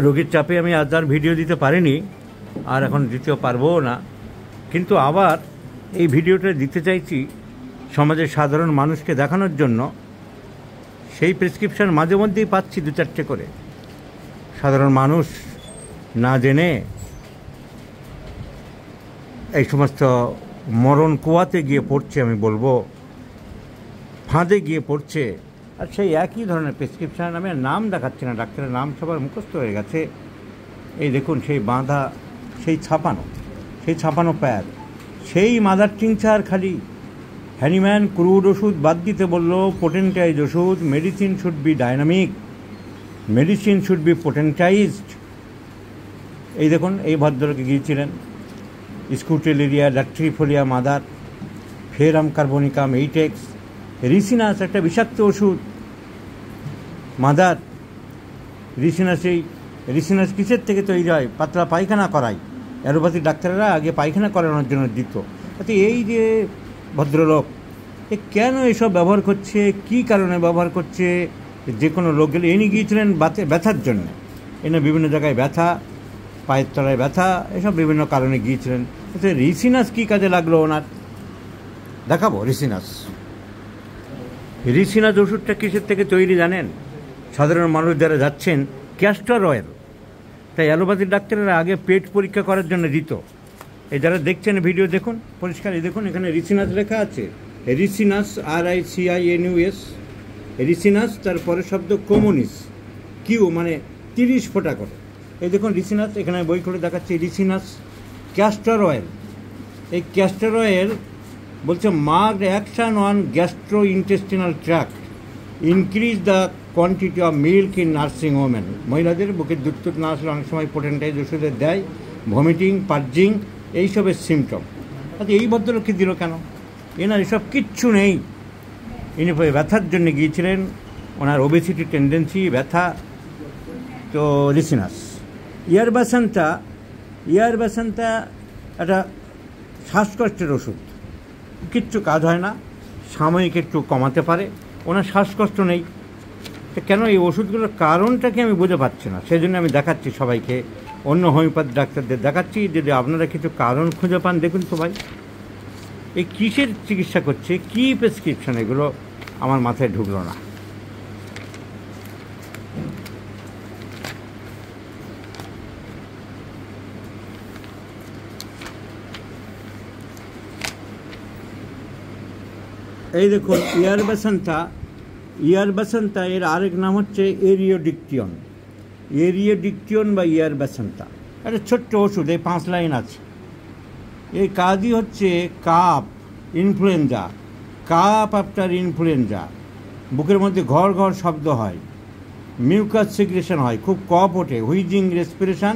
রোগীর চাপে আমি আজ আর ভিডিও দিতে পারিনি, আর এখন দিতেও পারবও না। কিন্তু আবার এই ভিডিওটা দিতে চাইছি সমাজের সাধারণ মানুষকে দেখানোর জন্য। সেই প্রেসক্রিপশন মাঝে মধ্যেই পাচ্ছি 2-4টে করে। সাধারণ মানুষ না জেনে এই সমস্ত মরণ কুয়াতে গিয়ে পড়ছে, আমি বলবো ফাঁদে গিয়ে পড়ছে। আর সেই একই ধরনের প্রেসক্রিপশান, আমি আর নাম দেখাচ্ছি না, ডাক্তারের নাম সবার মুখস্থ হয়ে গেছে। এই দেখুন সেই বাঁধা, সেই ছাপানো প্যাড, সেই মাদার টিংচার, খালি হ্যানিম্যান ক্রুড ওষুধ বাদ দিতে বললো, পোটেন্টাইজ ওষুধ। Medicine should be dynamic, medicine should be potentized. এই দেখুন এই ভদ্রলোকে গিয়েছিলেন স্কুটেলেরিয়া, ল্যাট্রিফোলিয়া মাদার, ফেরাম কার্বনিকাম, এইটেক্স, রিসিনাস, একটা বিষাক্ত ওষুধ মাদার। রিসিনাস কিসের থেকে তৈরি হয়? পাতলা পায়খানা করায়। অ্যালোপ্যাথিক ডাক্তাররা আগে পায়খানা করানোর জন্য দিত। আচ্ছা, এই যে ভদ্রলোক এ কেন এসব ব্যবহার করছে, কি কারণে ব্যবহার করছে? যে কোনো লোক গেলে, ইনি গিয়েছিলেন ব্যথার জন্য। এনে বিভিন্ন জায়গায় ব্যথা, পায়ের তলায় ব্যথা, এসব বিভিন্ন কারণে গিয়েছিলেন। আচ্ছা, রিসিনাস কী কাজে লাগলো ওনার? দেখাবো। রিসিনাস ওষুধটা কিসের থেকে তৈরি জানেন? সাধারণ মানুষ যারা যাচ্ছেন, ক্যাস্টর অয়েল। তাই অ্যালোপ্যাথিক ডাক্তারেরা আগে পেট পরীক্ষা করার জন্য দিত। এই যারা দেখছেন ভিডিও দেখুন পরিষ্কার, এই দেখুন এখানে রিসিনাস লেখা আছে। রিসিনাস, RICINUS, রিসিনাস। তারপরে শব্দ কমোনিস, কিউ মানে 30 ফোঁটা করে। এই দেখুন রিসিনাস, এখানে বই করে দেখাচ্ছি। রিসিনাস ক্যাস্টর অয়েল। এই ক্যাস্টর অয়েল বলছে marked action on gastro intestinal tract, increase the quantity of milk in nursing women. মহিলাদের বুকের দুধ না আসলে অনেক সময় পোটেন্টাইজ ওষুধের দেয়, ভমিটিং, পার্জিং, এইসবের সিমটম। আচ্ছা, এই ভদ্রলোককে দিল কেন? এনার এসব কিচ্ছু নেই। ইনি ব্যথার জন্য গিয়েছিলেন, ওনার ওবেসিটি টেন্ডেন্সি, ব্যথা। তো রিসিনাস। ইয়ারবাসান্তা একটা শ্বাসকষ্টের ওষুধ, কিচ্ছু কাজ হয় না, সাময়িক একটু কমাতে পারে। ওনার শ্বাসকষ্ট নেই। তো কেন এই ওষুধগুলোর কারণটাকে আমি বুঝতে পারছি না। সেই জন্য আমি দেখাচ্ছি সবাইকে, অন্য হোমিওপ্যাথি ডাক্তারদের দেখাচ্ছি। যদি আপনারা কিছু কারণ খুঁজে পান দেখুন তো ভাই, এই কিসের চিকিৎসা করছে, কী প্রেসক্রিপশন, এগুলো আমার মাথায় ঢুকলো না। এই দেখুন ইয়ারবাসান্তা, এর আরেক নাম হচ্ছে এরিওডিকটিয়ন বা ইয়ারবাসান্তা। একটা ছোট্ট ওষুধ, এই 5 লাইন আছে। এই কাজই হচ্ছে cup, influenza, cup after influenza. বুকের মধ্যে ঘর ঘর শব্দ হয়, মিউকাস সিক্রেশন হয়, খুব কফ ওঠে, হুইজিং, রেসপিরেশন,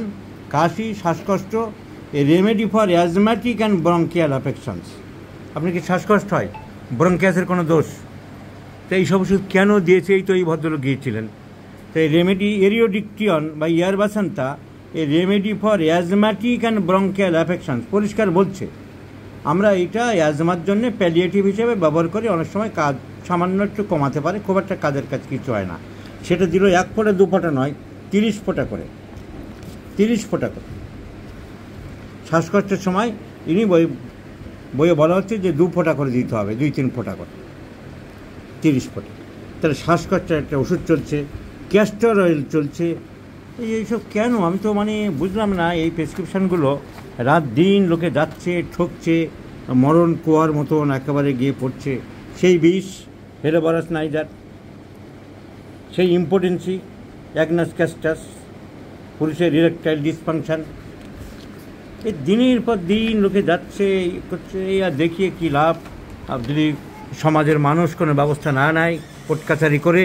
কাশি, শ্বাসকষ্ট। A remedy for asthmatic and bronchial affections. আপনি কি শ্বাসকষ্ট হয়, ব্রঙ্কিয়াসের কোনো দোষ? তো এইসব ওষুধ কেন দিয়েছে? এই তো এই ভদ্রলোক গিয়েছিলেন। তো এই রেমেডি, এরিওডিকটিয়ন বা yerba santa, a remedy for asthmatic and bronchial affections. পরিষ্কার বলছে আমরা এটা অ্যাজমার জন্য প্যালিয়েটিভ হিসেবে ব্যবহার করি। অনেক সময় কাজ সামান্য একটু কমাতে পারে, খুব একটা কাজের কাজ কিছু হয় না। সেটা দিল 1 ফোঁটা 2 ফোঁটা নয়, 30 ফোঁটা করে। 30 ফোঁটা করে শ্বাসকষ্টের সময়। ইনি বইয়ে বলা হচ্ছে যে 2 ফোঁটা করে দিতে হবে, 2-3 ফোঁটা করে, 30 ফোঁটা। তাহলে শ্বাসকষ্টের একটা ওষুধ চলছে, ক্যাস্টর অয়েল চলছে। এইসব কেন আমি তো বুঝলাম না। এই প্রেসক্রিপশানগুলো রাত দিন লোকে যাচ্ছে, ঠকছে, মরণ কুয়ার মতন একেবারে গিয়ে পড়ছে। সেই বিষ, হেলোবারাস নাইজার, সেই ইম্পোটেন্সি, অ্যাগনাস ক্যাস্টাস, পুরুষের ইরেকটাইল ডিসফাংশন। এই দিনের পর দিন লোকে যাচ্ছে, করছে। এই আর দেখিয়ে কী লাভ? যদি সমাজের মানুষ কোনো ব্যবস্থা না নেয়, কোর্ট কাছারি করে,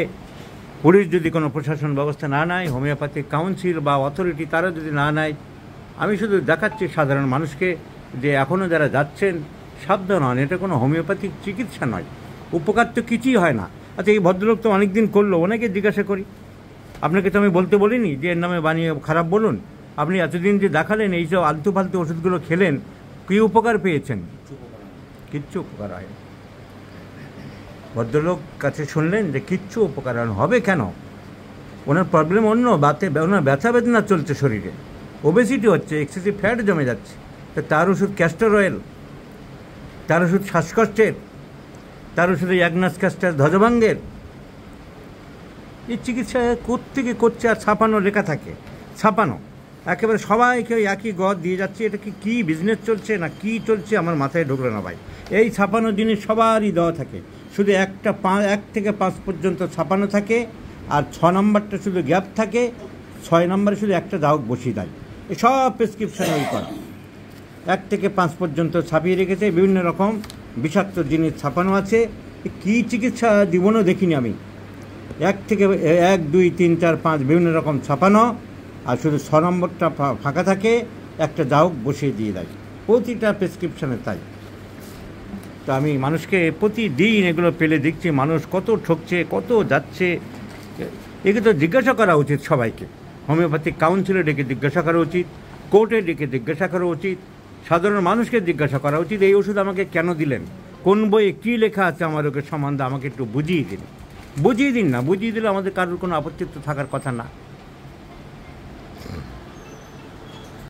পুলিশ যদি কোনো প্রশাসন ব্যবস্থা না নেয়, হোমিওপ্যাথিক কাউন্সিল বা অথরিটি তারা যদি না নেয়, আমি শুধু দেখাচ্ছি সাধারণ মানুষকে যে এখনও যারা যাচ্ছেন সাবধান হন। এটা কোনো হোমিওপ্যাথিক চিকিৎসা নয়, উপকার তো কিছুই হয় না। আচ্ছা, এই ভদ্রলোক তো অনেক দিন করলো, ওনাকে জিজ্ঞাসা করি। আপনাকে তো আমি বলতে বলিনি যে এর নামে বানিয়ে খারাপ বলুন। আপনি এতদিন যে দেখালেন, এইসব আলতু ফালতু ওষুধগুলো খেলেন, কী উপকার পেয়েছেন? কিচ্ছু উপকার হয় না। ভদ্রলোক কাছে শুনলেন যে কিচ্ছু উপকার হবে কেন? ওনার প্রবলেম অন্য, ওনার ব্যথা বেদনা চলছে শরীরে, ওবেসিটি হচ্ছে, এক্সেসিভ ফ্যাট জমে যাচ্ছে, তো তার ওষুধ ক্যাস্টর অয়েল, তার ওষুধ শ্বাসকষ্টের, তার ওষুধে অ্যাগনাস ক্যাস্টার ধ্বজভঙ্গের। এই চিকিৎসা কোত্থেকে করছে, আর ছাপানো লেখা থাকে, ছাপানো একেবারে সবাইকে ওই একই গদ দিয়ে যাচ্ছে। এটা কি বিজনেস চলছে না কি চলছে আমার মাথায় ঢুকলো না ভাই। এই ছাপানো জিনিস সবারই দেওয়া থাকে, শুধু 1 থেকে 5 পর্যন্ত ছাপানো থাকে, আর 6 নম্বরটা শুধু গ্যাপ থাকে, 6 নম্বরে শুধু একটা দাগ বসিয়ে দেয়। এই সব প্রেসক্রিপশানে ওই করা 1 থেকে 5 পর্যন্ত ছাপিয়ে রেখেছে, বিভিন্ন রকম বিষাক্ত জিনিস ছাপানো আছে। কী চিকিৎসা জীবনও দেখিনি আমি। 1 থেকে 1, 2, 3, 4, 5 বিভিন্ন রকম ছাপানো, আর শুধু 6 নম্বরটা ফাঁকা থাকে, একটা দাগ বসিয়ে দিয়ে দেয় প্রতিটা প্রেসক্রিপশানে। তাই তো আমি মানুষকে প্রতিদিন এগুলো পেলে দেখছি মানুষ কত ঠকছে, কত যাচ্ছে। একে তো জিজ্ঞাসা করা উচিত সবাইকে, হোমিওপ্যাথিক কাউন্সিলে ডেকে জিজ্ঞাসা করা উচিত, কোর্টে ডেকে জিজ্ঞাসা করা উচিত, সাধারণ মানুষকে জিজ্ঞাসা করা উচিত এই ওষুধ আমাকে কেন দিলেন, কোন বইয়ে কী লেখা আছে আমার রোগের সম্বন্ধে আমাকে একটু বুঝিয়ে দিন না, বুঝিয়ে দিলে আমাদের কারোর কোনো আপত্তি তো থাকার কথা না।